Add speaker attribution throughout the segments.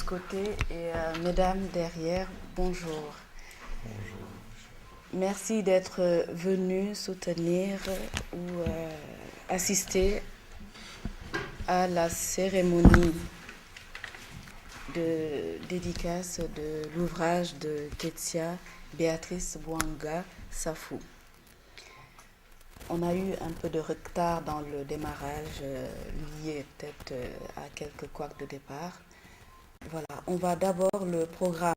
Speaker 1: côté et mesdames derrière, bonjour.
Speaker 2: Bonjour.
Speaker 1: Merci d'être venus soutenir ou assister à la cérémonie de dédicace de l'ouvrage de Ketsia Béatrice Bouanga Safou. On a eu un peu de retard dans le démarrage, lié peut-être à quelques couacs de départ. Voilà, on va d'abord, le programme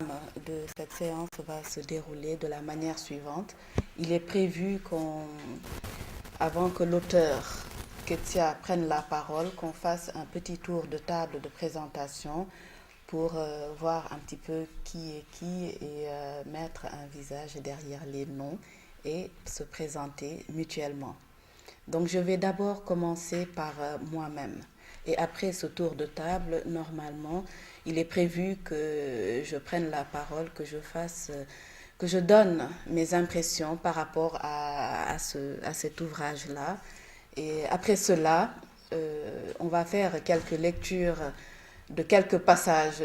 Speaker 1: de cette séance va se dérouler de la manière suivante. Il est prévu avant que l'auteur Ketsia prenne la parole, qu'on fasse un petit tour de table de présentation pour voir un petit peu qui est qui et mettre un visage derrière les noms et se présenter mutuellement. Donc je vais d'abord commencer par moi-même. Et après ce tour de table, normalement, il est prévu que je prenne la parole, que je donne mes impressions par rapport à cet ouvrage-là. Et après cela, on va faire quelques lectures de quelques passages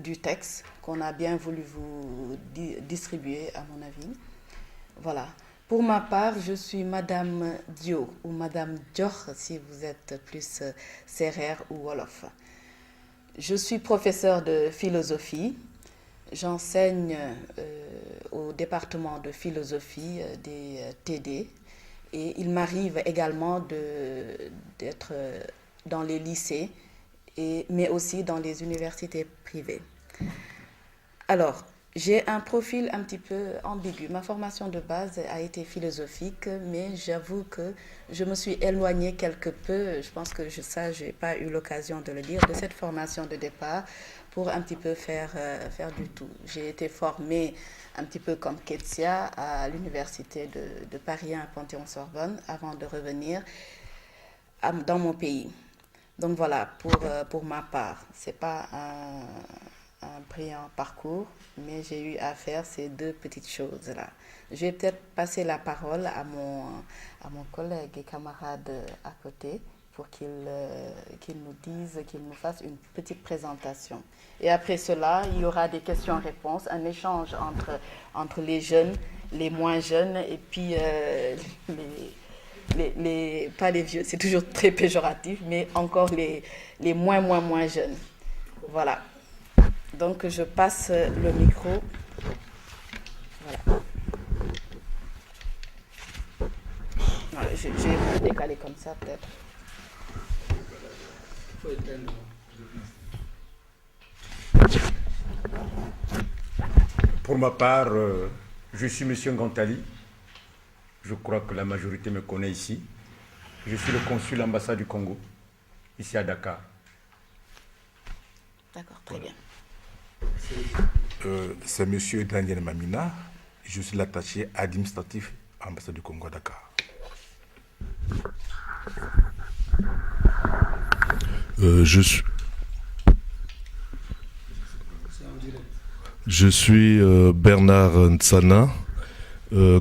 Speaker 1: du texte qu'on a bien voulu vous distribuer, à mon avis. Voilà. Pour ma part, je suis Madame Dio ou Madame Dior si vous êtes plus Sérère ou Wolof. Je suis professeure de philosophie. J'enseigne au département de philosophie des TD et il m'arrive également d'être dans les lycées, mais aussi dans les universités privées. Alors, j'ai un profil un petit peu ambigu. Ma formation de base a été philosophique, mais j'avoue que je me suis éloignée quelque peu, je pense que je n'ai pas eu l'occasion de le dire, de cette formation de départ pour un petit peu faire du tout. J'ai été formée un petit peu comme Ketsia à l'université de Paris 1 à Panthéon-Sorbonne avant de revenir dans mon pays. Donc voilà, pour ma part, ce n'est pas un brillant parcours, mais j'ai eu à faire ces deux petites choses-là. Je vais peut-être passer la parole à mon collègue et camarade à côté pour qu'il nous fasse une petite présentation. Et après cela, il y aura des questions-réponses, un échange entre les jeunes, les moins jeunes, et puis pas les vieux, c'est toujours très péjoratif, mais encore les moins jeunes. Voilà. Donc, je passe le micro. Voilà. Je vais décaler comme ça, peut-être.
Speaker 2: Pour ma part, je suis M. Ngantali. Je crois que la majorité me connaît ici. Je suis le consul de l'ambassade du Congo, ici à Dakar.
Speaker 1: D'accord, très bien.
Speaker 3: C'est M. Daniel Mamina. Je suis l'attaché administratif à l'ambassade du Congo à Dakar.
Speaker 4: Je suis Bernard Ntsana,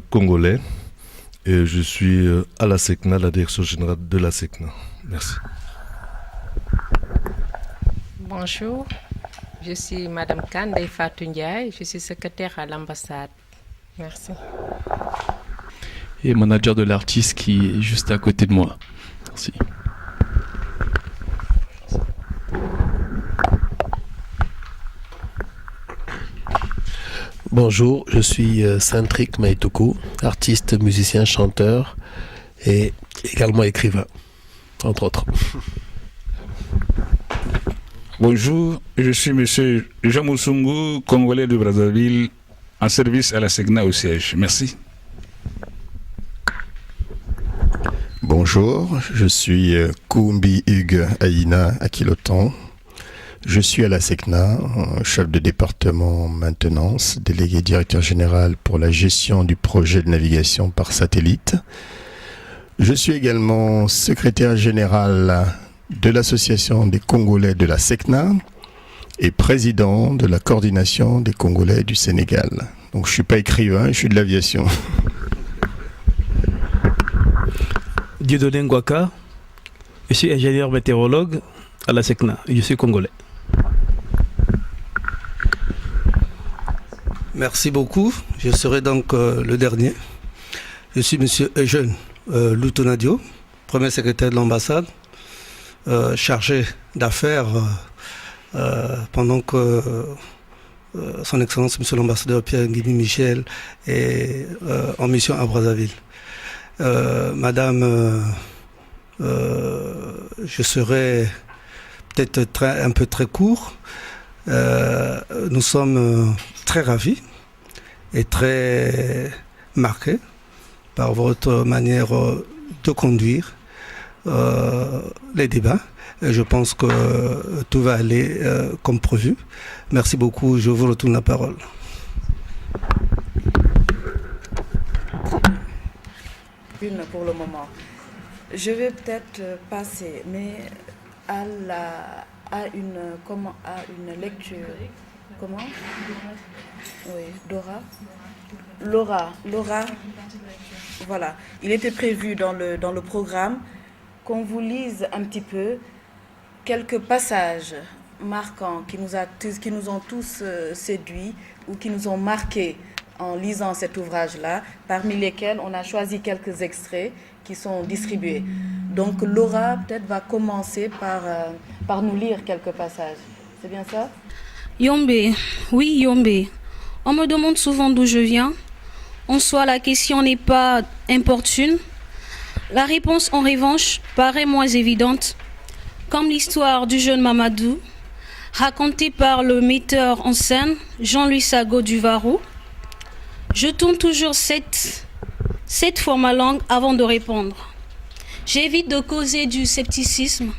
Speaker 4: congolais, et je suis à la SECNA, la direction générale de la SECNA. Merci.
Speaker 5: Bonjour, je suis Madame Kandé Fatou Ndiaye, je suis secrétaire à l'ambassade. Merci.
Speaker 6: Et manager de l'artiste qui est juste à côté de moi. Merci.
Speaker 7: Bonjour, je suis Centric Maïtoko, artiste, musicien, chanteur et également écrivain, entre autres.
Speaker 8: Bonjour, je suis M. Jean Moussoungou, Congolais de Brazzaville, en service à la SECNA au siège. Merci.
Speaker 9: Bonjour, je suis Koumbi Hugues Aïna Akilotan. Je suis à la SECNA, chef de département maintenance, délégué directeur général pour la gestion du projet de navigation par satellite. Je suis également secrétaire général de l'association des Congolais de la SECNA et président de la coordination des Congolais du Sénégal. Donc je ne suis pas écrivain, je suis de l'aviation.
Speaker 10: Dieudonné Ngwaka, je suis ingénieur météorologue à la SECNA, je suis congolais. Merci beaucoup. Je serai donc le dernier. Je suis M. Eugène Loutonadio, premier secrétaire de l'ambassade, chargé d'affaires pendant que son Excellence M. l'ambassadeur Pierre-Guigui Michel est en mission à Brazzaville. Madame, je serai peut-être un peu très court. Nous sommes très ravis et très marqués par votre manière de conduire les débats. Et je pense que tout va aller comme prévu. Merci beaucoup. Je vous retourne la parole.
Speaker 1: Pour le moment. Je vais peut-être passer, mais à une lecture. Comment? Oui, Laura. Voilà. Il était prévu dans le programme qu'on vous lise un petit peu quelques passages marquants qui nous ont tous séduits ou qui nous ont marqués en lisant cet ouvrage-là, parmi lesquels on a choisi quelques extraits qui sont distribués. Donc Laura peut-être va commencer par nous lire quelques passages. C'est bien ça?
Speaker 11: Yombe, oui Yombe. On me demande souvent d'où je viens. En soi, la question n'est pas importune. La réponse, en revanche, paraît moins évidente, comme l'histoire du jeune Mamadou, racontée par le metteur en scène Jean-Louis Sago du Varou. Je tourne toujours sept fois ma langue avant de répondre. J'évite de causer du scepticisme,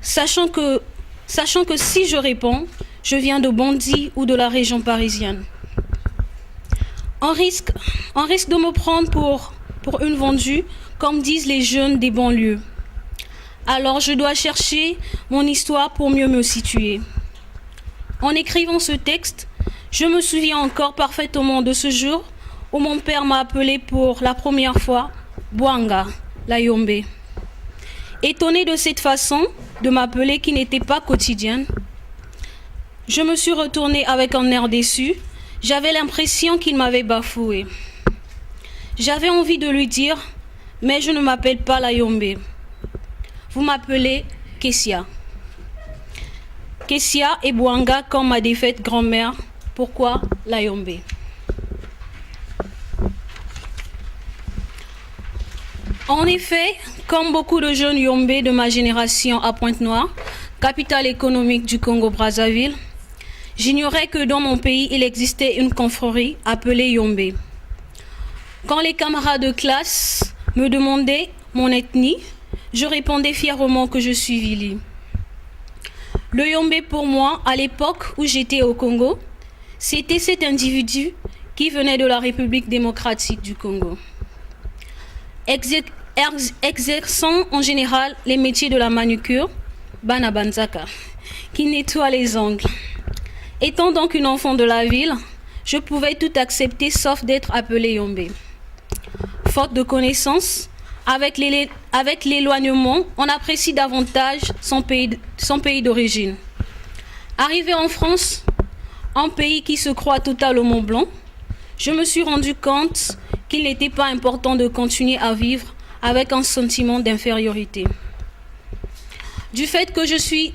Speaker 11: sachant que si je réponds, je viens de Bondy ou de la région parisienne. On risque de me prendre pour une vendue, comme disent les jeunes des banlieues. Alors je dois chercher mon histoire pour mieux me situer. En écrivant ce texte, je me souviens encore parfaitement de ce jour où mon père m'a appelé pour la première fois Bwanga, la Yombe. Étonné de cette façon de m'appeler qui n'était pas quotidienne, je me suis retournée avec un air déçu. J'avais l'impression qu'il m'avait bafoué. J'avais envie de lui dire, mais je ne m'appelle pas la Yombe. Vous m'appelez Kessia. Kessia et Bwanga comme ma défaite grand-mère. Pourquoi la Yombe? En effet, comme beaucoup de jeunes Yombe de ma génération à Pointe-Noire, capitale économique du Congo-Brazzaville, j'ignorais que dans mon pays, il existait une confrérie appelée Yombe. Quand les camarades de classe me demandaient mon ethnie, je répondais fièrement que je suis Vili. Le Yombe pour moi, à l'époque où j'étais au Congo, c'était cet individu qui venait de la République démocratique du Congo, exerçant en général les métiers de la manucure, Banabanzaka, qui nettoie les ongles. Étant donc une enfant de la ville, je pouvais tout accepter sauf d'être appelée Yombe. Faute de connaissances, avec l'éloignement, on apprécie davantage son pays d'origine. Arrivé en France, un pays qui se croit totalement blanc, je me suis rendu compte qu'il n'était pas important de continuer à vivre avec un sentiment d'infériorité. Du fait que je suis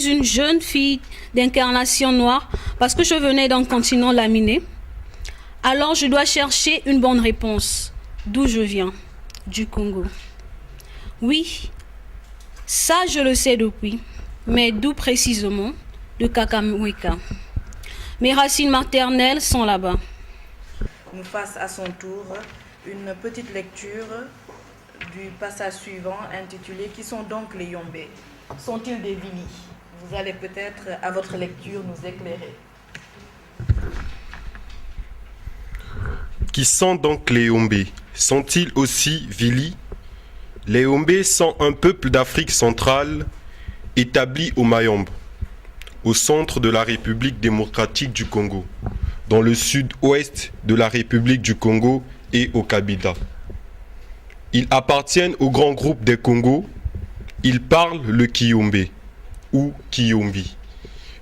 Speaker 11: une jeune fille d'incarnation noire, parce que je venais d'un continent laminé, alors je dois chercher une bonne réponse. D'où je viens? Du Congo. Oui, ça je le sais depuis, mais d'où précisément? De Kakamweka. Mes racines maternelles sont là-bas.
Speaker 1: Nous fasse à son tour une petite lecture du passage suivant intitulé « Qui sont donc les Yombe? Sont-ils des Vili ?» Vous allez peut-être, à votre lecture, nous éclairer.
Speaker 12: Qui sont donc les Yombe? Sont-ils aussi Vili? Les Yombe sont un peuple d'Afrique centrale établi au Mayombe, au centre de la République démocratique du Congo, dans le sud-ouest de la République du Congo et au Kabila. Ils appartiennent au grand groupe des Congos. Ils parlent le Kiyombe ou Kiyombi,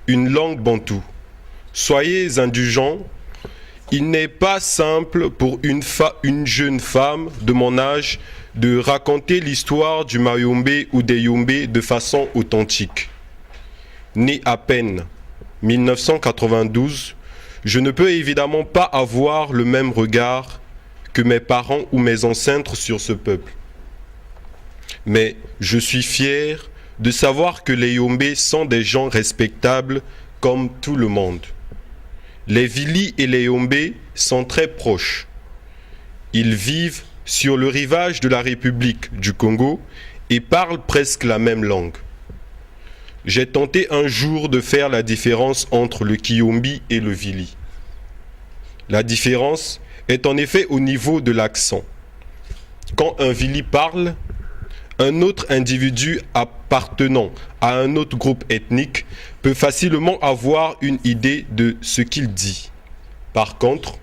Speaker 12: une langue bantoue. Soyez indulgents, il n'est pas simple pour une jeune femme de mon âge de raconter l'histoire du Mayombe ou des Yombe de façon authentique. Né à peine 1992, je ne peux évidemment pas avoir le même regard que mes parents ou mes ancêtres sur ce peuple. Mais je suis fier de savoir que les Yombe sont des gens respectables comme tout le monde. Les Vili et les Yombe sont très proches. Ils vivent sur le rivage de la République du Congo et parlent presque la même langue. J'ai tenté un jour de faire la différence entre le Kiyombi et le Vili. La différence est en effet au niveau de l'accent. Quand un Vili parle, un autre individu appartenant à un autre groupe ethnique peut facilement avoir une idée de ce qu'il dit. Par contre,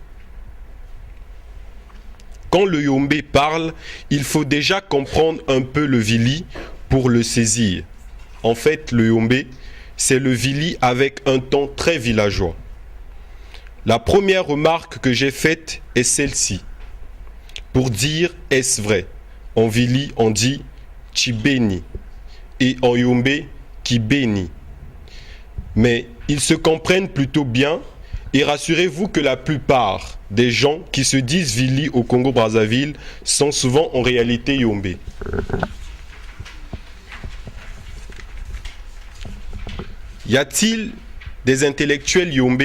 Speaker 12: quand le Yombe parle, il faut déjà comprendre un peu le Vili pour le saisir. En fait, le Yombe, c'est le Vili avec un ton très villageois. La première remarque que j'ai faite est celle-ci. Pour dire « est-ce vrai ?» en Vili, on dit « Chibeni » et en Yombe « Kibeni ». Mais ils se comprennent plutôt bien et rassurez-vous que la plupart des gens qui se disent Vili au Congo-Brazzaville sont souvent en réalité Yombe. Y a-t-il des intellectuels Yombe?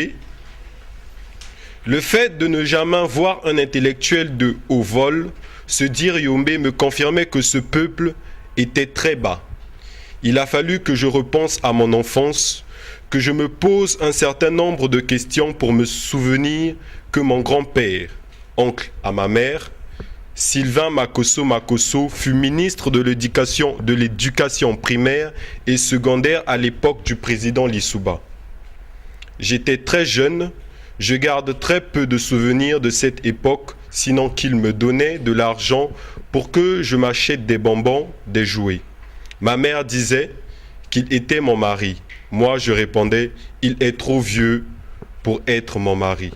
Speaker 12: Le fait de ne jamais voir un intellectuel de haut vol se dire Yombe me confirmait que ce peuple était très bas. Il a fallu que je repense à mon enfance, que je me pose un certain nombre de questions pour me souvenir que mon grand-père, oncle à ma mère, Sylvain Makosso fut ministre de l'éducation primaire et secondaire à l'époque du président Lissouba. J'étais très jeune, je garde très peu de souvenirs de cette époque, sinon qu'il me donnait de l'argent pour que je m'achète des bonbons, des jouets. Ma mère disait qu'il était mon mari. Moi, je répondais, il est trop vieux pour être mon mari.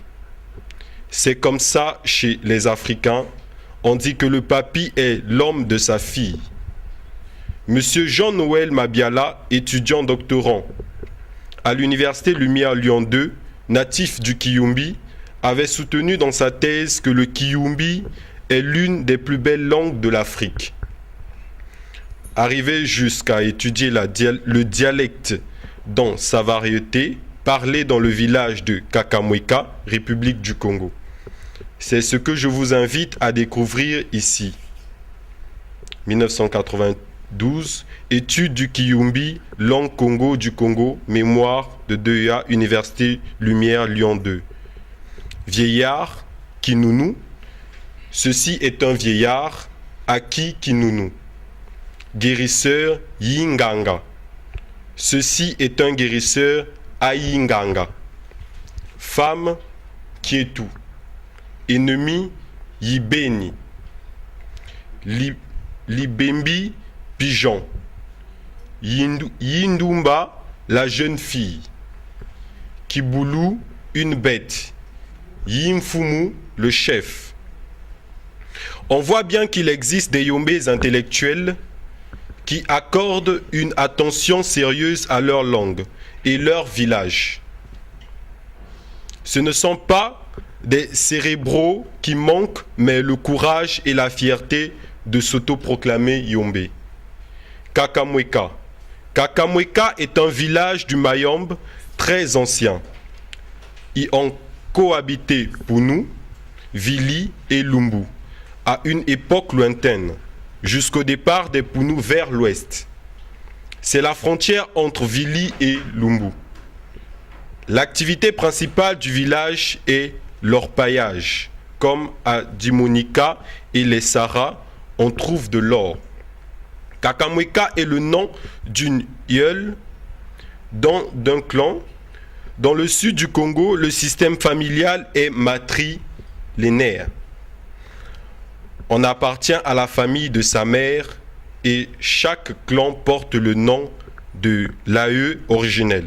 Speaker 12: C'est comme ça chez les Africains. On dit que le papy est l'homme de sa fille. Monsieur Jean-Noël Mabiala, étudiant doctorant à l'université Lumière Lyon 2, natif du Kiyombi, avait soutenu dans sa thèse que le Kiyombi est l'une des plus belles langues de l'Afrique. Arrivé jusqu'à étudier le dialecte dans sa variété, parlé dans le village de Kakamweka, République du Congo. C'est ce que je vous invite à découvrir ici. 1992, études du Kiyombi, langue Congo du Congo, mémoire de Dea, Université Lumière Lyon 2. Vieillard, Kinounou. Ceci est un vieillard, Aki Kinounou. Guérisseur, Yinganga. Ceci est un guérisseur, Aïnganga. Femme, Kietou. Ennemi, Yibeni. Libembi, pigeon. Yindumba, la jeune fille. Kiboulou, une bête. Yimfumu, le chef. On voit bien qu'il existe des Yombés intellectuels qui accordent une attention sérieuse à leur langue et leur village. Ce ne sont pas des cérébraux qui manquent, mais le courage et la fierté de s'autoproclamer Yombe. Kakamweka. Kakamweka est un village du Mayombe très ancien. Y ont cohabité Pounou, Vili et Lumbu à une époque lointaine, jusqu'au départ des Pounou vers l'ouest. C'est la frontière entre Vili et Lumbu. L'activité principale du village est l'orpaillage. Comme à Dimonika et les Sahara, on trouve de l'or. Kakamweka est le nom d'une yeule d'un clan. Dans le sud du Congo, le système familial est matrilinéaire. On appartient à la famille de sa mère et chaque clan porte le nom de l'aïeux originel.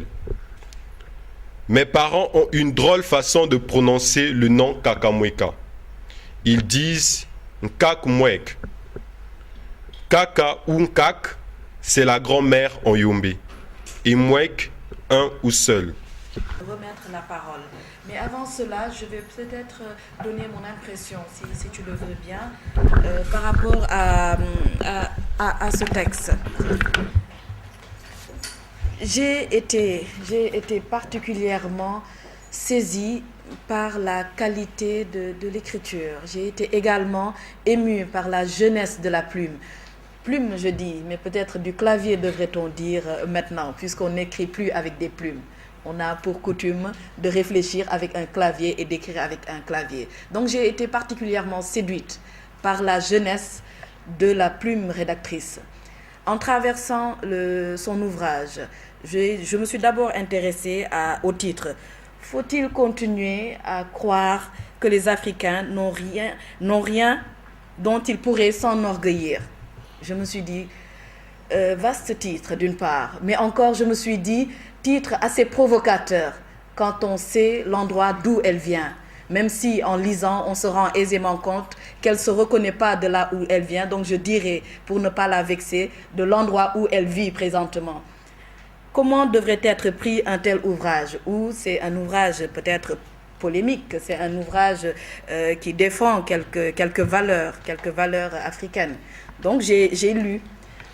Speaker 12: Mes parents ont une drôle façon de prononcer le nom Kakamweka. Ils disent Nkak-mwek. Kaka ou Nkak, c'est la grand-mère en Yombe. Et Mwek, un ou seul.
Speaker 1: Remettre la parole. Mais avant cela, je vais peut-être donner mon impression, si tu le veux bien, par rapport à ce texte. J'ai été particulièrement saisie par la qualité de l'écriture. J'ai été également émue par la jeunesse de la plume. Plume, je dis, mais peut-être du clavier devrait-on dire maintenant, puisqu'on n'écrit plus avec des plumes. On a pour coutume de réfléchir avec un clavier et d'écrire avec un clavier. Donc j'ai été particulièrement séduite par la jeunesse de la plume rédactrice. En traversant son ouvrage, je me suis d'abord intéressée au titre. Faut-il continuer à croire que les Africains n'ont rien dont ils pourraient s'enorgueillir? Je me suis dit, vaste titre d'une part, mais encore je me suis dit, titre assez provocateur quand on sait l'endroit d'où elle vient. Même si en lisant, on se rend aisément compte qu'elle ne se reconnaît pas de là où elle vient. Donc je dirais, pour ne pas la vexer, de l'endroit où elle vit présentement. Comment devrait être pris un tel ouvrage? Ou c'est un ouvrage peut-être polémique, c'est un ouvrage qui défend quelques valeurs africaines. Donc j'ai lu.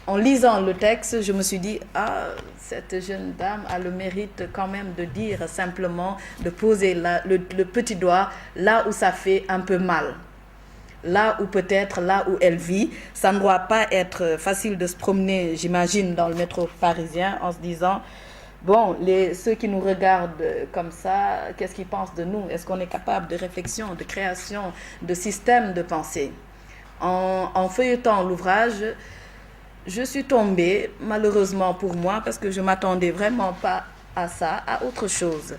Speaker 1: En lisant le texte, je me suis dit, cette jeune dame a le mérite quand même de dire simplement, de poser le petit doigt là où ça fait un peu mal. Là où elle vit, ça ne doit pas être facile de se promener, j'imagine, dans le métro parisien en se disant, bon, ceux qui nous regardent comme ça, qu'est-ce qu'ils pensent de nous? Est-ce qu'on est capable de réflexion, de création, de système de pensée? En feuilletant l'ouvrage, je suis tombée, malheureusement pour moi, parce que je ne m'attendais vraiment pas à ça, à autre chose,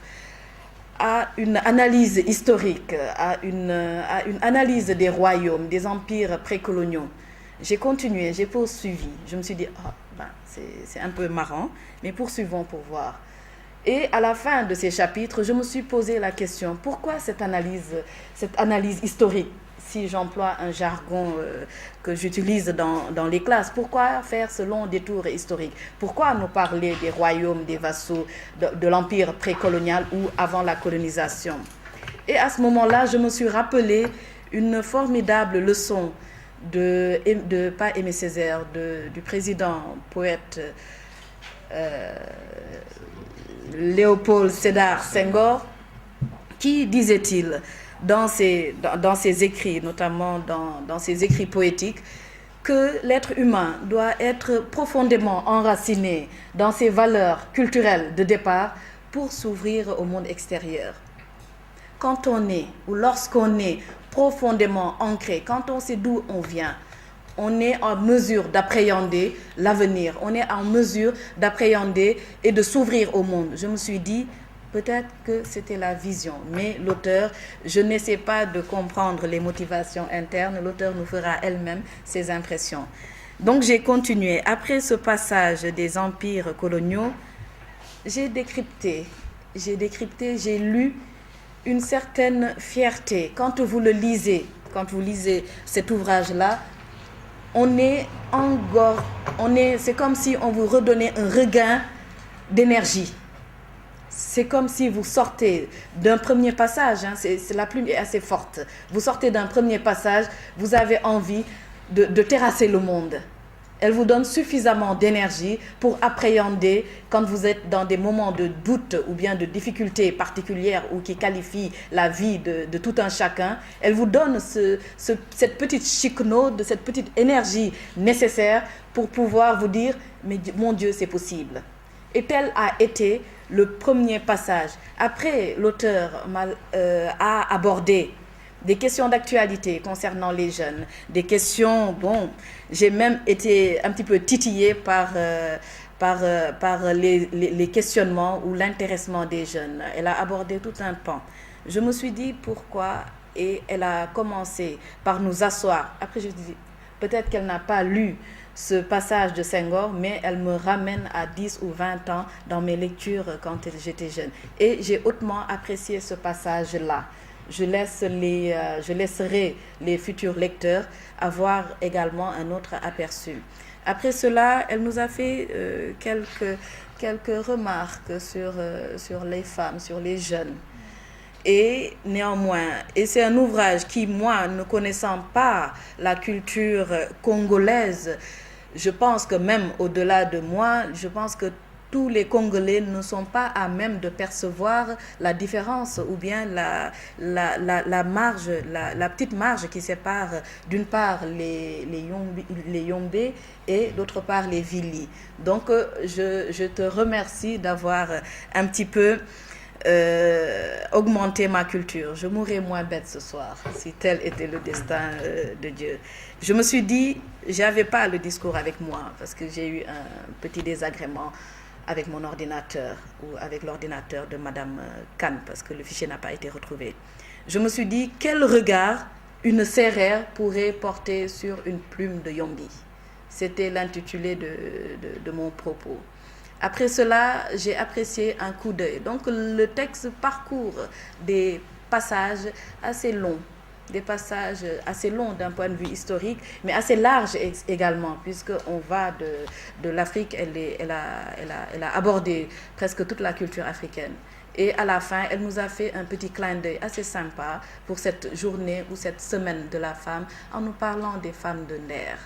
Speaker 1: à une analyse historique, à une analyse des royaumes, des empires précoloniaux. J'ai continué, j'ai poursuivi. Je me suis dit, c'est un peu marrant, mais poursuivons pour voir. Et à la fin de ces chapitres, je me suis posé la question, pourquoi cette analyse historique? Si j'emploie un jargon que j'utilise dans les classes, pourquoi faire ce long détour historique? Pourquoi nous parler des royaumes, des vassaux, de l'empire précolonial ou avant la colonisation? Et à ce moment-là, je me suis rappelé une formidable leçon pas Aimé Césaire, du président, poète Léopold Sédar Senghor, qui disait-il dans ses écrits, notamment dans ses écrits poétiques, que l'être humain doit être profondément enraciné dans ses valeurs culturelles de départ pour s'ouvrir au monde extérieur. Quand on est, ou lorsqu'on est profondément ancré, quand on sait d'où on vient, on est en mesure d'appréhender l'avenir, on est en mesure d'appréhender et de s'ouvrir au monde. Je me suis dit, peut-être que c'était la vision, mais l'auteur, je n'essaie pas de comprendre les motivations internes, l'auteur nous fera elle-même ses impressions. Donc j'ai continué. Après ce passage des empires coloniaux, j'ai décrypté, j'ai lu une certaine fierté. Quand vous lisez cet ouvrage-là, c'est comme si on vous redonnait un regain d'énergie. C'est comme si vous sortez d'un premier passage, la plume est assez forte. Vous sortez d'un premier passage, vous avez envie de terrasser le monde. Elle vous donne suffisamment d'énergie pour appréhender quand vous êtes dans des moments de doute ou bien de difficultés particulières ou qui qualifient la vie de tout un chacun. Elle vous donne cette petite chiquenaude, cette petite énergie nécessaire pour pouvoir vous dire « mais mon Dieu, c'est possible ». Et tel a été le premier passage. Après, l'auteur a abordé des questions d'actualité concernant les jeunes, des questions, j'ai même été un petit peu titillée par les questionnements ou l'intéressement des jeunes. Elle a abordé tout un pan. Je me suis dit pourquoi, et elle a commencé par nous asseoir. Après, je dis peut-être qu'elle n'a pas lu ce passage de Senghor, mais elle me ramène à 10 ou 20 ans dans mes lectures quand j'étais jeune. Et j'ai hautement apprécié ce passage-là. Je laisserai les futurs lecteurs avoir également un autre aperçu. Après cela, elle nous a fait quelques remarques sur les femmes, sur les jeunes. Et néanmoins, et c'est un ouvrage qui, moi, ne connaissant pas la culture congolaise, je pense que même au-delà de moi, je pense que tous les Congolais ne sont pas à même de percevoir la différence ou bien la marge, la petite marge qui sépare d'une part les Yombé et d'autre part les Vili. Donc je te remercie d'avoir un petit peu augmenté ma culture. Je mourrais moins bête ce soir si tel était le destin de Dieu. Je me suis dit, j'avais pas le discours avec moi parce que j'ai eu un petit désagrément avec mon ordinateur ou avec l'ordinateur de Madame Khan parce que le fichier n'a pas été retrouvé. Je me suis dit, quel regard une serrère pourrait porter sur une plume de Yombi. C'était l'intitulé de mon propos. Après cela, j'ai apprécié un coup d'œil. Donc le texte parcourt des passages assez longs, d'un point de vue historique, mais assez larges également, puisqu'on va de l'Afrique, elle a abordé presque toute la culture africaine. Et à la fin, elle nous a fait un petit clin d'œil assez sympa pour cette journée ou cette semaine de la femme, en nous parlant des femmes de Nder.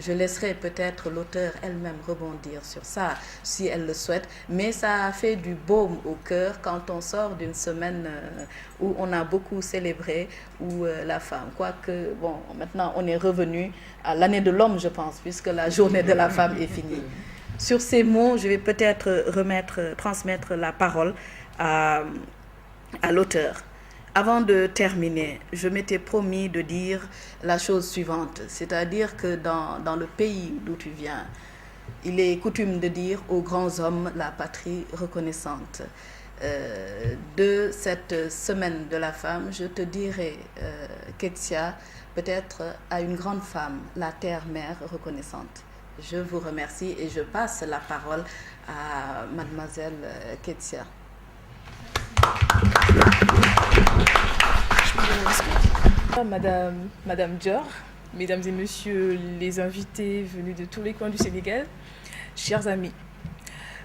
Speaker 1: Je laisserai peut-être l'auteur elle-même rebondir sur ça, si elle le souhaite, mais ça a fait du baume au cœur quand on sort d'une semaine où on a beaucoup célébré la femme. Quoique, bon, maintenant on est revenu à l'année de l'homme, je pense, puisque la journée de la femme est finie. Sur ces mots, je vais peut-être transmettre la parole à l'auteur. Avant de terminer, je m'étais promis de dire la chose suivante, c'est-à-dire que dans le pays d'où tu viens, il est coutume de dire aux grands hommes la patrie reconnaissante. De cette semaine de la femme, je te dirai, Ketsia, peut-être à une grande femme, la terre-mère reconnaissante. Je vous remercie et je passe la parole à mademoiselle Ketsia.
Speaker 13: Madame Dior, mesdames et messieurs les invités venus de tous les coins du Sénégal, chers amis,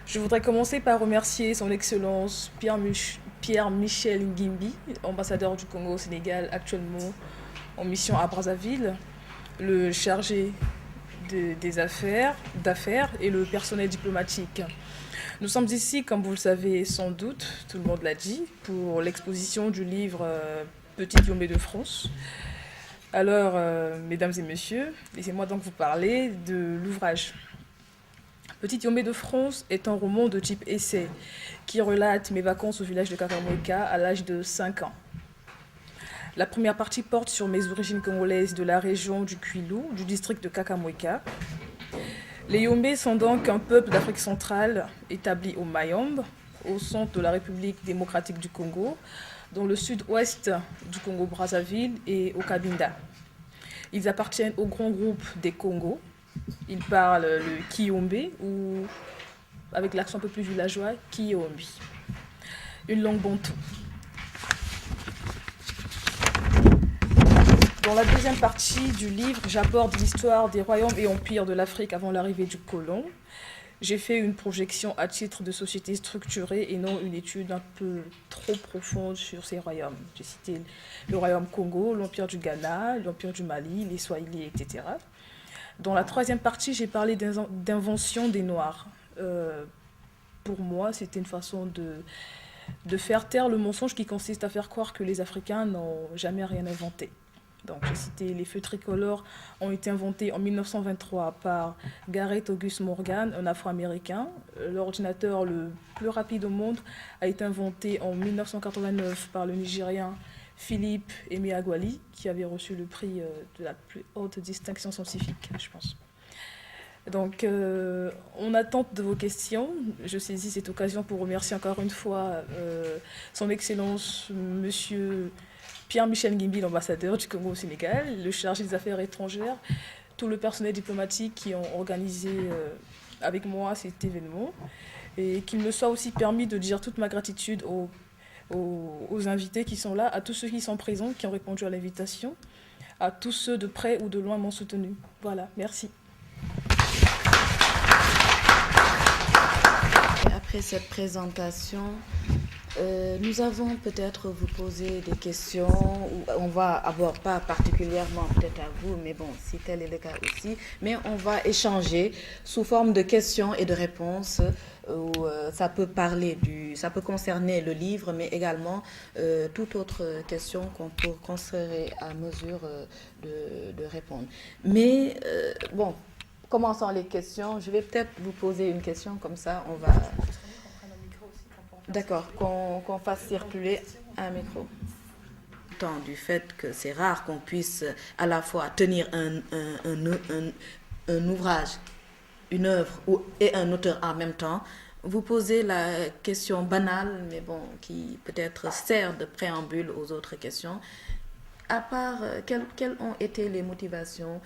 Speaker 13: je voudrais commencer par remercier son Excellence Pierre-Michel Ngimbi, ambassadeur du Congo au Sénégal actuellement en mission à Brazzaville, le chargé d'affaires et le personnel diplomatique. Nous sommes ici, comme vous le savez sans doute, tout le monde l'a dit, pour l'exposition du livre Petite Yombé de France. Alors, mesdames et messieurs, laissez-moi donc vous parler de l'ouvrage. Petite Yombé de France est un roman de type essai qui relate mes vacances au village de Kakamweka à l'âge de 5 ans. La première partie porte sur mes origines congolaises de la région du Kwilu, du district de Kakamweka. Les Yombés sont donc un peuple d'Afrique centrale établi au Mayombe, au centre de la République démocratique du Congo, dans le sud-ouest du Congo-Brazzaville et au Cabinda. Ils appartiennent au grand groupe des Congos. Ils parlent le Kiyombé ou, avec l'accent un peu plus villageois, Kiyombi, une langue bantoue. Dans la deuxième partie du livre, j'aborde l'histoire des royaumes et empires de l'Afrique avant l'arrivée du colon. J'ai fait une projection à titre de société structurée et non une étude un peu trop profonde sur ces royaumes. J'ai cité le royaume Congo, l'empire du Ghana, l'empire du Mali, les Swahili, etc. Dans la troisième partie, j'ai parlé d'invention des Noirs. Pour moi, c'était une façon de faire taire le mensonge qui consiste à faire croire que les Africains n'ont jamais rien inventé. Donc, j'ai cité les feux tricolores ont été inventés en 1923 par Gareth August Morgan, un Afro-Américain. L'ordinateur le plus rapide au monde a été inventé en 1989 par le Nigérien Philippe Emeagwali, qui avait reçu le prix de la plus haute distinction scientifique, je pense. Donc, en attente de vos questions, je saisis cette occasion pour remercier encore une fois son Excellence, Monsieur Pierre-Michel Ngimbi, l'ambassadeur du Congo au Sénégal, le chargé des affaires étrangères, tout le personnel diplomatique qui ont organisé avec moi cet événement et qu'il me soit aussi permis de dire toute ma gratitude aux invités qui sont là, à tous ceux qui sont présents, qui ont répondu à l'invitation, à tous ceux de près ou de loin m'ont soutenu. Voilà, merci.
Speaker 1: Après cette présentation, nous avons peut-être vous poser des questions, on va avoir pas particulièrement peut-être à vous, mais bon, si tel est le cas aussi, mais on va échanger sous forme de questions et de réponses, où ça peut ça peut concerner le livre, mais également toute autre question qu'on serait à mesure de répondre. Mais bon, commençons les questions. Je vais peut-être vous poser une question, comme ça on va... D'accord, qu'on fasse circuler un micro. Du fait que c'est rare qu'on puisse à la fois tenir un ouvrage, une œuvre et un auteur en même temps, vous posez la question banale, mais bon, qui peut-être sert de préambule aux autres questions. À part, quelles ont été les motivations